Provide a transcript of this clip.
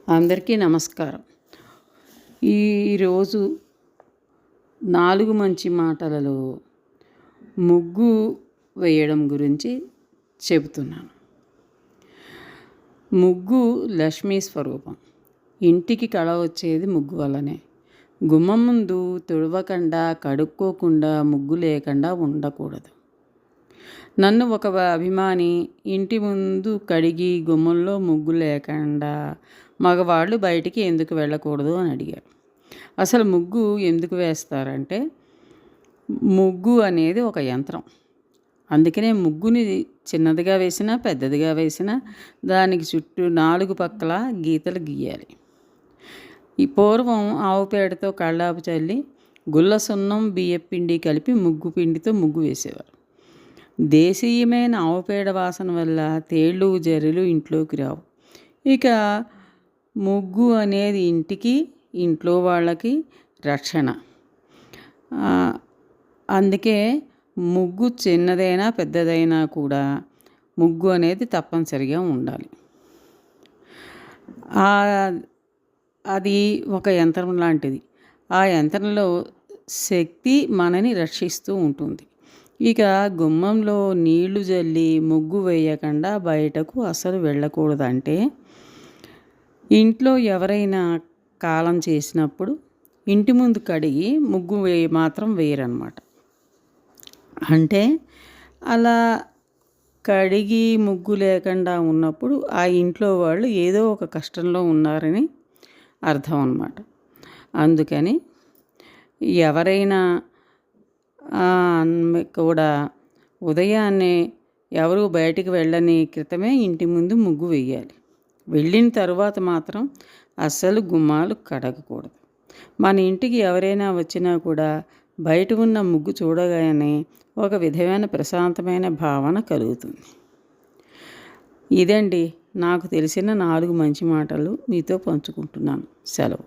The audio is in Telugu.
అందరికీ నమస్కారం. ఈరోజు 4 మంచి మాటలలో ముగ్గు వేయడం గురించి చెబుతున్నాను. ముగ్గు లక్ష్మీ స్వరూపం. ఇంటికి కళ వచ్చేది ముగ్గు వల్లనే. గుమ్మం ముందు తుడవకుండా, కడుక్కోకుండా, ముగ్గు లేకుండా ఉండకూడదు. నన్ను ఒక అభిమాని ఇంటి ముందు కడిగి గుమ్మంలో ముగ్గు లేకుండా మగవాళ్ళు బయటికి ఎందుకు వెళ్ళకూడదు అని అడిగారు. అసలు ముగ్గు ఎందుకు వేస్తారంటే, ముగ్గు అనేది ఒక యంత్రం. అందుకనే ముగ్గుని చిన్నదిగా వేసినా పెద్దదిగా వేసినా దానికి చుట్టూ 4 పక్కల గీతలు గీయాలి. ఈ పూర్వం ఆవు పేడతో కళ్ళాపు చల్లి గుల్ల సున్నం బియ్యపిండి కలిపి ముగ్గు పిండితో ముగ్గు వేసేవారు. దేశీయమైన ఆవు పేడ వాసన వల్ల తేళ్ళు జర్రెలు ఇంట్లోకి రావు. ఇక ముగ్గు అనేది ఇంటికి, ఇంట్లో వాళ్ళకి రక్షణ. అందుకే ముగ్గు చిన్నదైనా పెద్దదైనా కూడా ముగ్గు అనేది తప్పనిసరిగా ఉండాలి. అది ఒక యంత్రం లాంటిది. ఆ యంత్రంలో శక్తి మనని రక్షిస్తూ ఉంటుంది. ఇక గుమ్మంలో నీళ్లు జల్లి ముగ్గు వేయకుండా బయటకు అసలు వెళ్ళకూడదంటే, ఇంట్లో ఎవరైనా కాలం చేసినప్పుడు ఇంటి ముందు కడిగి ముగ్గు మాత్రం వేయరన్నమాట. అంటే అలా కడిగి ముగ్గు లేకుండా ఉన్నప్పుడు ఆ ఇంట్లో వాళ్ళు ఏదో ఒక కష్టంలో ఉన్నారని అర్థం అన్నమాట. అందుకని ఎవరైనా కూడా ఉదయాన్నే ఎవరు బయటికి వెళ్ళని క్రితమే ఇంటి ముందు ముగ్గు వేయాలి. వెళ్ళిన తర్వాత మాత్రం అస్సలు గుమ్మాలు కడగకూడదు. మన ఇంటికి ఎవరైనా వచ్చినా కూడా బయట ఉన్న ముగ్గు చూడగానే ఒక విధమైన ప్రశాంతమైన భావన కలుగుతుంది. ఇదండి నాకు తెలిసిన 4 మంచి మాటలు మీతో పంచుకుంటున్నాను. సెలవు.